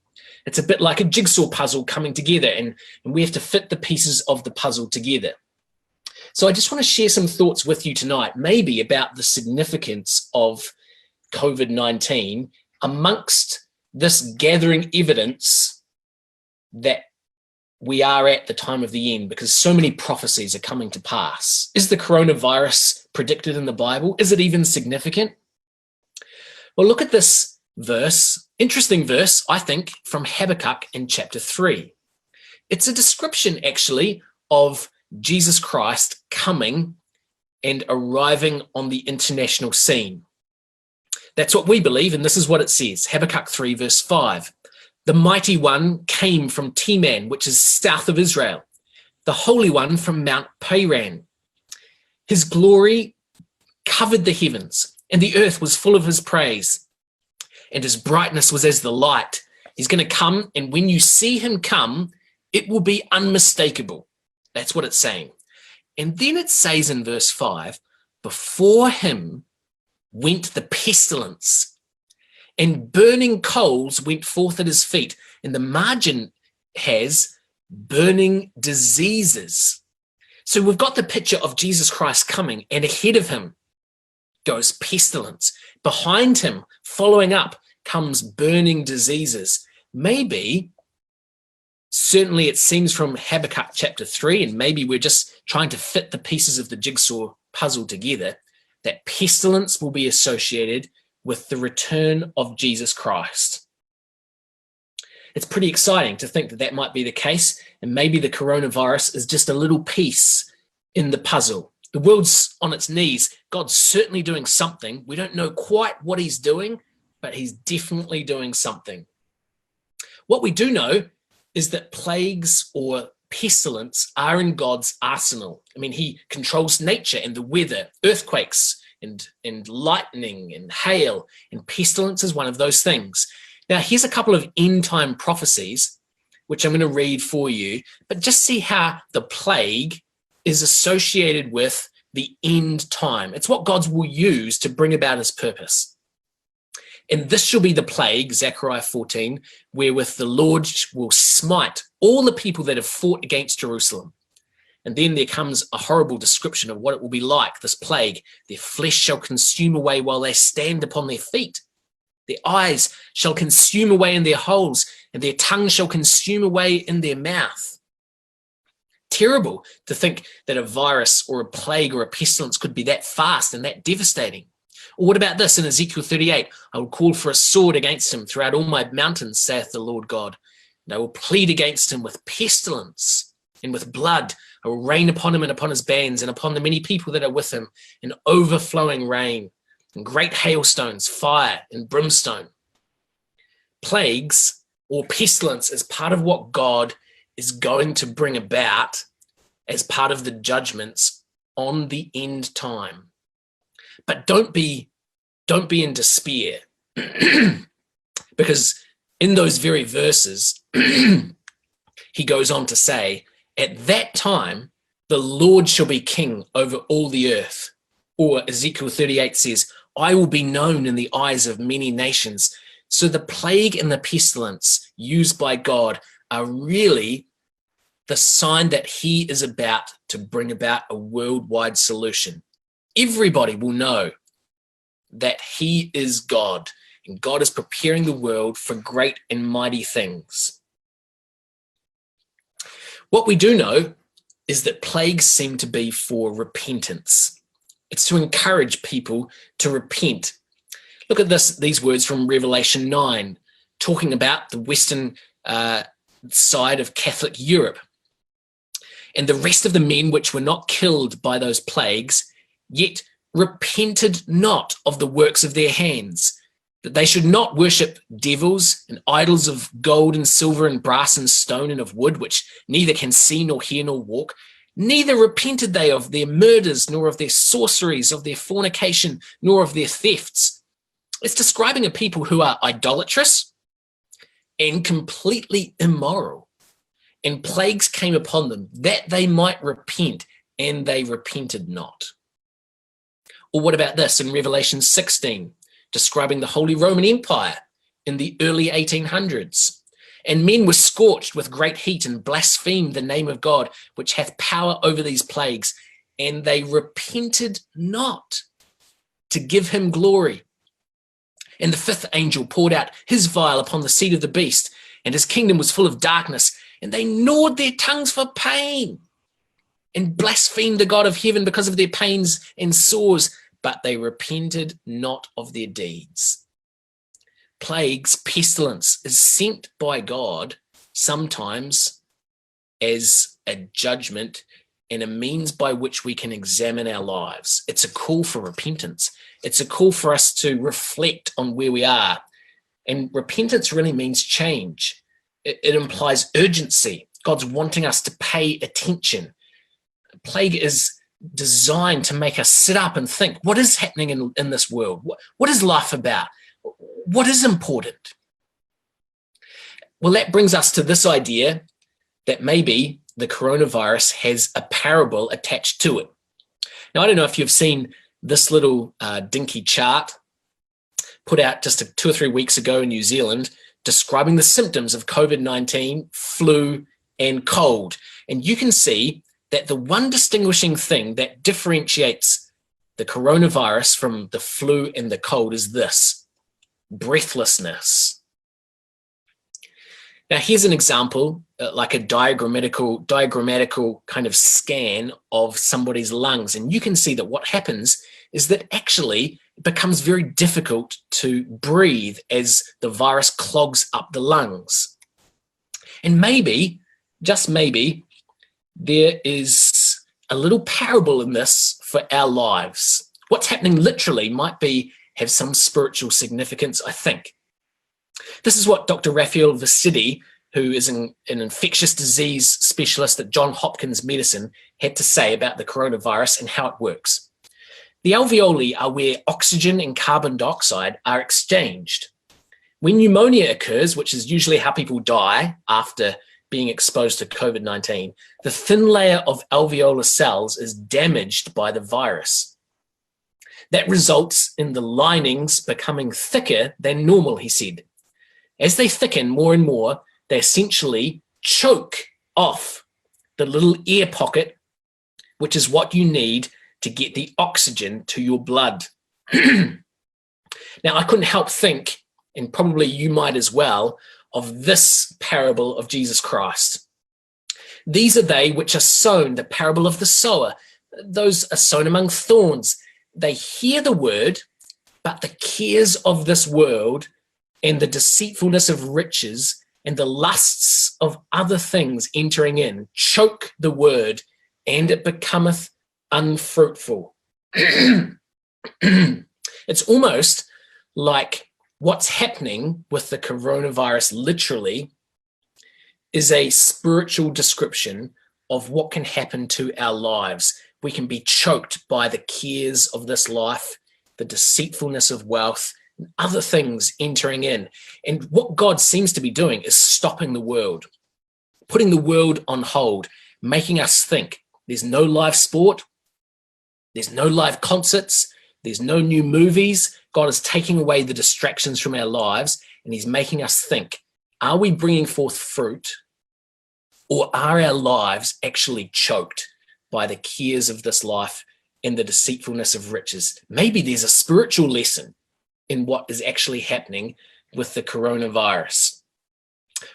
It's a bit like a jigsaw puzzle coming together, and we have to fit the pieces of the puzzle together. So I just want to share some thoughts with you tonight, maybe about the significance of COVID-19 amongst this gathering evidence that we are at the time of the end, because so many prophecies are coming to pass. Is the coronavirus predicted in the Bible? Is it even significant? Well, look at this verse, interesting verse, I think, from Habakkuk in chapter 3. It's a description, actually, of Jesus Christ coming and arriving on the international scene. That's what we believe, and this is what it says, Habakkuk 3, verse 5. The mighty one came from Teman, which is south of Israel, the Holy One from Mount Paran. His glory covered the heavens, and the earth was full of his praise, and his brightness was as the light. He's going to come, and when you see him come, it will be unmistakable. That's what it's saying. And then it says in verse 5, before him went the pestilence, and burning coals went forth at his feet. And the margin has burning diseases. So we've got the picture of Jesus Christ coming, and ahead of him goes pestilence. Behind him, following up, comes burning diseases. Maybe, certainly it seems from Habakkuk chapter 3, and maybe we're just trying to fit the pieces of the jigsaw puzzle together, that pestilence will be associated with the return of Jesus Christ. It's pretty exciting to think that that might be the case, and maybe the coronavirus is just a little piece in the puzzle. The world's on its knees. God's certainly doing something. We don't know quite what he's doing, but he's definitely doing something. What we do know is that plagues or pestilence are in God's arsenal. I mean, he controls nature and the weather, earthquakes and lightning and hail, and pestilence is one of those things. Now, here's a couple of end-time prophecies, which I'm going to read for you, but just see how the plague is associated with the end time. It's what God will use to bring about his purpose. And this shall be the plague, Zechariah 14, wherewith the Lord will smite all the people that have fought against Jerusalem. And then there comes a horrible description of what it will be like, this plague. Their flesh shall consume away while they stand upon their feet. Their eyes shall consume away in their holes, and their tongue shall consume away in their mouth. Terrible to think that a virus or a plague or a pestilence could be that fast and that devastating. Or what about this in Ezekiel 38? I will call for a sword against him throughout all my mountains, saith the Lord God. And I will plead against him with pestilence and with blood. I will rain upon him and upon his bands and upon the many people that are with him, in overflowing rain and great hailstones, fire and brimstone. Plagues or pestilence is part of what God is going to bring about as part of the judgments on the end time. But don't be in despair, because in those very verses, he goes on to say, at that time, the Lord shall be king over all the earth. Or Ezekiel 38 says, I will be known in the eyes of many nations. So the plague and the pestilence used by God are really the sign that he is about to bring about a worldwide solution. Everybody will know that he is God, and God is preparing the world for great and mighty things. What we do know is that plagues seem to be for repentance. It's to encourage people to repent. Look at these words from Revelation 9, talking about the western side of Catholic Europe. And the rest of the men which were not killed by those plagues, yet repented not of the works of their hands, that they should not worship devils and idols of gold and silver and brass and stone and of wood, which neither can see nor hear nor walk. Neither repented they of their murders, nor of their sorceries, of their fornication, nor of their thefts. It's describing a people who are idolatrous and completely immoral. And plagues came upon them that they might repent, and they repented not. Or what about this in Revelation 16, describing the Holy Roman Empire in the early 1800s? And men were scorched with great heat and blasphemed the name of God, which hath power over these plagues, and they repented not to give him glory. And the fifth angel poured out his vial upon the seat of the beast, and his kingdom was full of darkness, and they gnawed their tongues for pain and blasphemed the God of heaven because of their pains and sores, but they repented not of their deeds. Plagues, pestilence is sent by God sometimes as a judgment and a means by which we can examine our lives. It's a call for repentance. It's a call for us to reflect on where we are. And repentance really means change. It implies urgency. God's wanting us to pay attention. Plague is designed to make us sit up and think, what is happening in this world? What is life about? What is important? Well, that brings us to this idea that maybe the coronavirus has a parable attached to it. Now, I don't know if you've seen this little dinky chart put out just 2 or 3 weeks ago in New Zealand, describing the symptoms of COVID-19, flu, and cold. And you can see that the one distinguishing thing that differentiates the coronavirus from the flu and the cold is this: breathlessness. Now, here's an example, like a diagrammatical kind of scan of somebody's lungs. And you can see that what happens is that actually it becomes very difficult to breathe as the virus clogs up the lungs. And maybe, just maybe, there is a little parable in this for our lives. What's happening literally might have some spiritual significance, I think. This is what Dr. Raphael Vicidi, who is an infectious disease specialist at Johns Hopkins Medicine, had to say about the coronavirus and how it works. The alveoli are where oxygen and carbon dioxide are exchanged. When pneumonia occurs, which is usually how people die after being exposed to COVID-19, the thin layer of alveolar cells is damaged by the virus. That results in the linings becoming thicker than normal, he said. As they thicken more and more, they essentially choke off the little air pocket, which is what you need to get the oxygen to your blood. Now, I couldn't help think, and probably you might as well, of this parable of Jesus Christ. These are they which are sown, the parable of the sower. Those are sown among thorns. They hear the word, but the cares of this world and the deceitfulness of riches and the lusts of other things entering in choke the word, and it becometh unfruitful. It's almost like what's happening with the coronavirus literally is a spiritual description of what can happen to our lives. We can be choked by the cares of this life, the deceitfulness of wealth, and other things entering in. And what God seems to be doing is stopping the world, putting the world on hold, making us think. There's no live sport, there's no live concerts, there's no new movies. God is taking away the distractions from our lives, and he's making us think, are we bringing forth fruit, or are our lives actually choked by the cares of this life and the deceitfulness of riches? Maybe there's a spiritual lesson in what is actually happening with the coronavirus.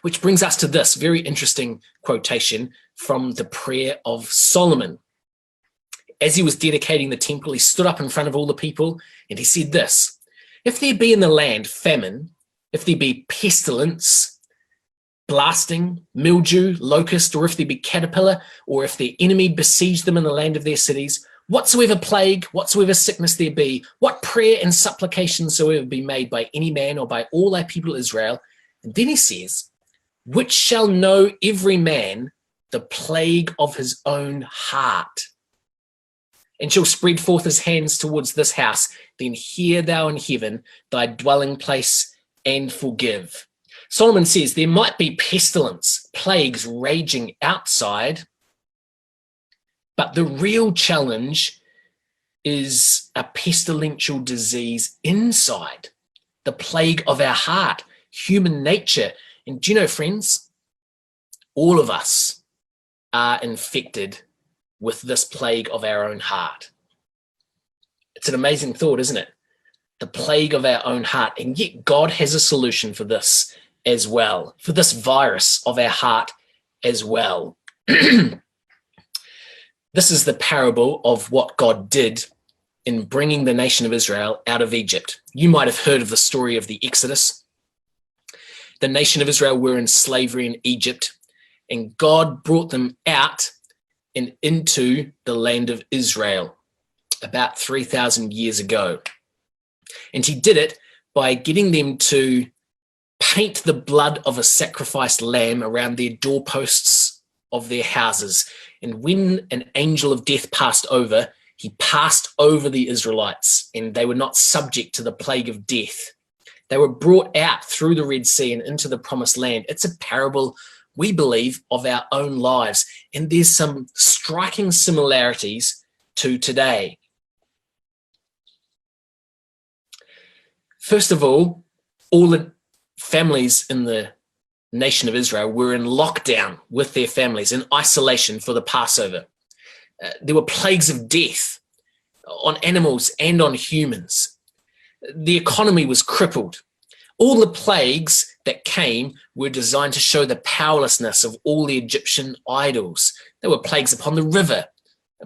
Which brings us to this very interesting quotation from the prayer of Solomon. As he was dedicating the temple, he stood up in front of all the people and he said this: if there be in the land famine, if there be pestilence, blasting, mildew, locust, or if there be caterpillar, or if their enemy besiege them in the land of their cities, whatsoever plague, whatsoever sickness there be, what prayer and supplication soever be made by any man or by all thy people Israel. And then he says, which shall know every man the plague of his own heart, and shall spread forth his hands towards this house, then hear thou in heaven thy dwelling place and forgive. Solomon says there might be pestilence, plagues raging outside, but the real challenge is a pestilential disease inside, the plague of our heart, human nature. And do you know, friends, all of us are infected with this plague of our own heart. It's an amazing thought, isn't it? The plague of our own heart. And yet God has a solution for this as well, for this virus of our heart as well. This is the parable of what God did in bringing the nation of Israel out of Egypt. You might have heard of the story of the Exodus. The nation of Israel were in slavery in Egypt, and God brought them out and into the land of Israel about 3,000 years ago. And he did it by getting them to paint the blood of a sacrificed lamb around their doorposts of their houses. And when an angel of death passed over, he passed over the Israelites, and they were not subject to the plague of death. They were brought out through the Red Sea and into the promised land. It's a parable, we believe, of our own lives. And there's some striking similarities to today. First of all the families in the nation of Israel were in lockdown with their families, in isolation for the Passover. There were plagues of death on animals and on humans. The economy was crippled. All the plagues that came were designed to show the powerlessness of all the Egyptian idols. There were plagues upon the river,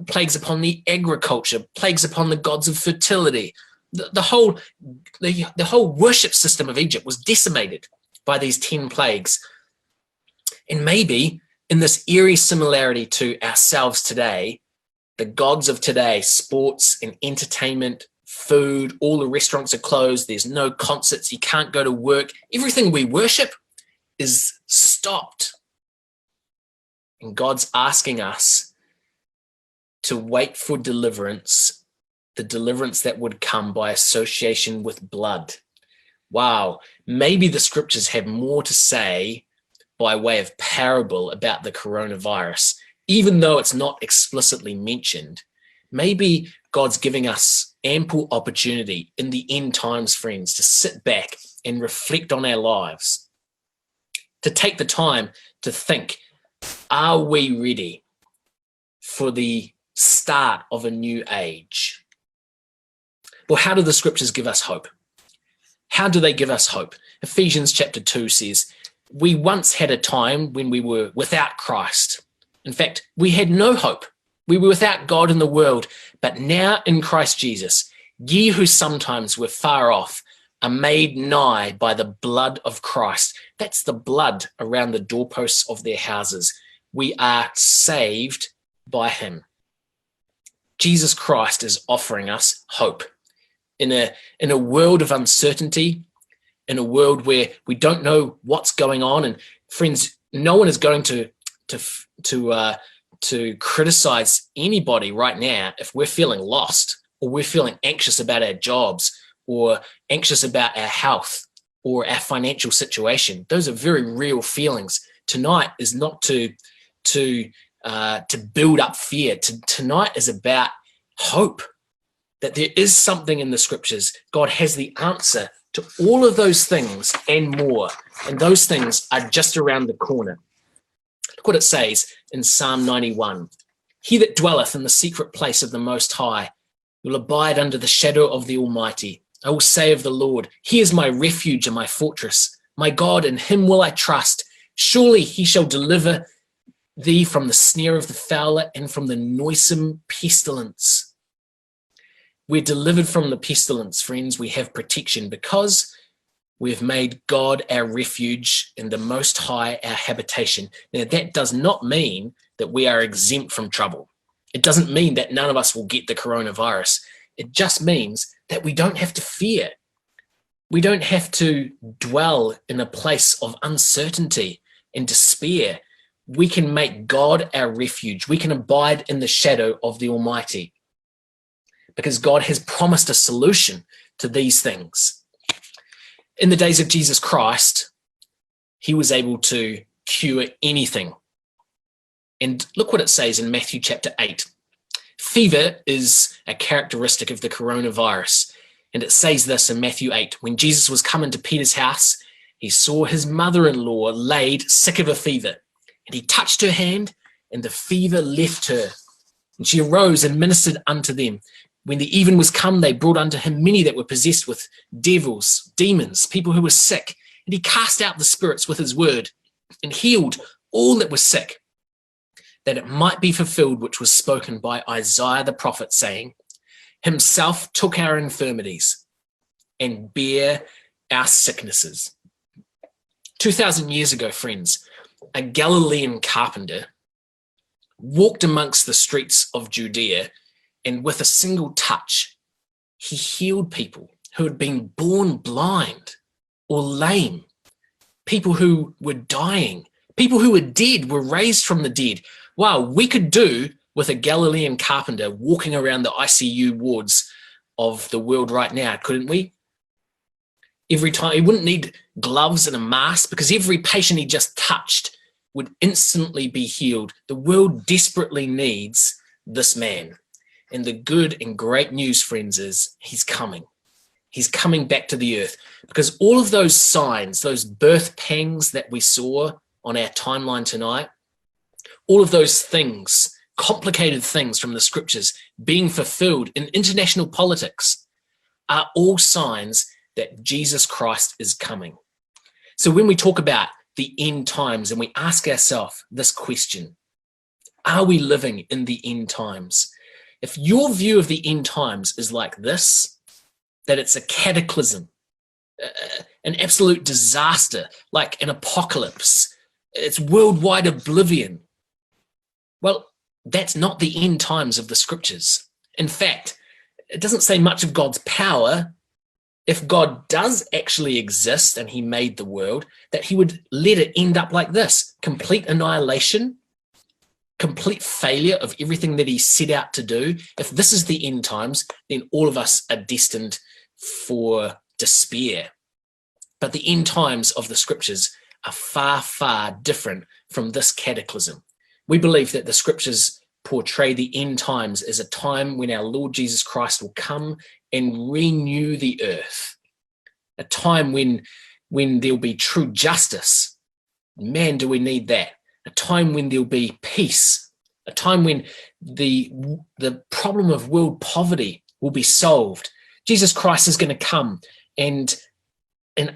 plagues upon the agriculture, plagues upon the gods of fertility. The whole worship system of Egypt was decimated by these 10 plagues. And maybe in this eerie similarity to ourselves today, the gods of today, sports and entertainment, food, all the restaurants are closed, there's no concerts, you can't go to work, everything we worship is stopped. And God's asking us to wait for deliverance, the deliverance that would come by association with blood. Wow, maybe the scriptures have more to say by way of parable about the coronavirus, even though it's not explicitly mentioned. Maybe God's giving us ample opportunity in the end times, friends, to sit back and reflect on our lives, to take the time to think, are we ready for the start of a new age? Well, how do the scriptures give us hope? How do they give us hope? Ephesians chapter 2 says, we once had a time when we were without Christ. In fact, we had no hope. We were without God in the world, but now in Christ Jesus, ye who sometimes were far off are made nigh by the blood of Christ. That's the blood around the doorposts of their houses. We are saved by him. Jesus Christ is offering us hope. In a world of uncertainty, in a world where we don't know what's going on, and friends, no one is going to criticize anybody right now if we're feeling lost, or we're feeling anxious about our jobs, or anxious about our health, or our financial situation. Those are very real feelings. Tonight is not to build up fear. Tonight is about hope, that there is something in the scriptures. God has the answer to all of those things and more, and those things are just around the corner. Look what it says in Psalm 91. He that dwelleth in the secret place of the Most High will abide under the shadow of the Almighty. I will say of the Lord, he is my refuge and my fortress. My God, in him will I trust. Surely he shall deliver thee from the snare of the fowler and from the noisome pestilence. We're delivered from the pestilence, friends. We have protection because we've made God our refuge and the Most High our habitation. Now, that does not mean that we are exempt from trouble. It doesn't mean that none of us will get the coronavirus. It just means that we don't have to fear. We don't have to dwell in a place of uncertainty and despair. We can make God our refuge. We can abide in the shadow of the Almighty because God has promised a solution to these things. In the days of Jesus Christ, he was able to cure anything. And look what it says in Matthew chapter 8. Fever is a characteristic of the coronavirus. And it says this in Matthew 8. When Jesus was coming to Peter's house, he saw his mother-in-law laid sick of a fever. And he touched her hand, and the fever left her. And she arose and ministered unto them. When the even was come, they brought unto him many that were possessed with devils, demons, people who were sick. And he cast out the spirits with his word and healed all that were sick, that it might be fulfilled which was spoken by Isaiah the prophet, saying, himself took our infirmities and bare our sicknesses. 2,000 years ago, friends, a Galilean carpenter walked amongst the streets of Judea, and with a single touch, he healed people who had been born blind or lame, people who were dying, people who were dead were raised from the dead. Wow, we could do with a Galilean carpenter walking around the ICU wards of the world right now, couldn't we? Every time, he wouldn't need gloves and a mask because every patient he just touched would instantly be healed. The world desperately needs this man. And the good and great news, friends, is he's coming. He's coming back to the earth, because all of those signs, those birth pangs that we saw on our timeline tonight, all of those things, complicated things from the scriptures being fulfilled in international politics, are all signs that Jesus Christ is coming. So when we talk about the end times and we ask ourselves this question, are we living in the end times? If your view of the end times is like this, that it's a cataclysm, an absolute disaster, like an apocalypse, it's worldwide oblivion, well, that's not the end times of the scriptures. In fact, it doesn't say much of God's power. If God does actually exist and he made the world, that he would let it end up like this: complete annihilation, complete failure of everything that he set out to do. If this is the end times, then all of us are destined for despair. But the end times of the scriptures are far, far different from this cataclysm. We believe that the scriptures portray the end times as a time when our Lord Jesus Christ will come and renew the earth, a time when there'll be true justice. Man, do we need that. A time when there'll be peace, a time when the problem of world poverty will be solved. Jesus Christ is going to come and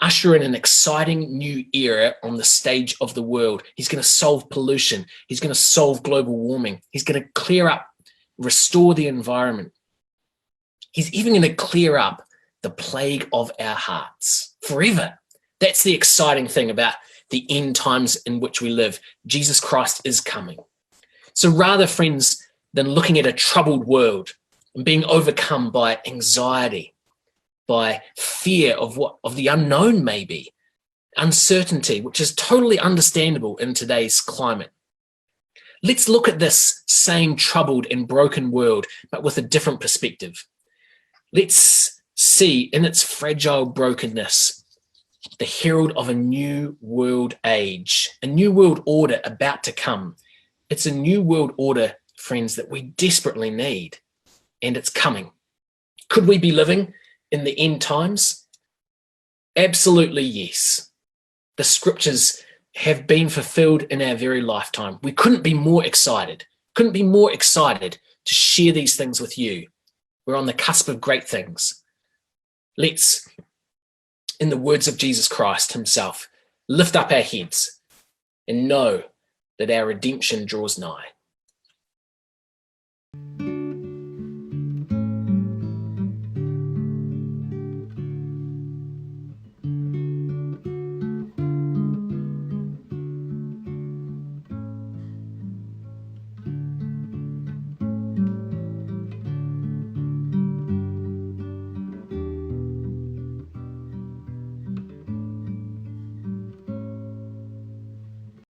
usher in an exciting new era on the stage of the world. He's going to solve pollution. He's going to solve global warming. He's going to clear up, restore the environment. He's even going to clear up the plague of our hearts forever. That's the exciting thing about the end times in which we live. Jesus Christ is coming. So rather, friends, than looking at a troubled world and being overcome by anxiety, by fear of the unknown, maybe uncertainty, which is totally understandable in today's climate, let's look at this same troubled and broken world, but with a different perspective. Let's see in its fragile brokenness the herald of a new world age, a new world order about to come. It's a new world order, friends, that we desperately need, and it's coming. Could we be living in the end times? Absolutely yes. The scriptures have been fulfilled in our very lifetime. We couldn't be more excited, to share these things with you. We're on the cusp of great things. Let's, in the words of Jesus Christ himself, lift up our heads and know that our redemption draws nigh.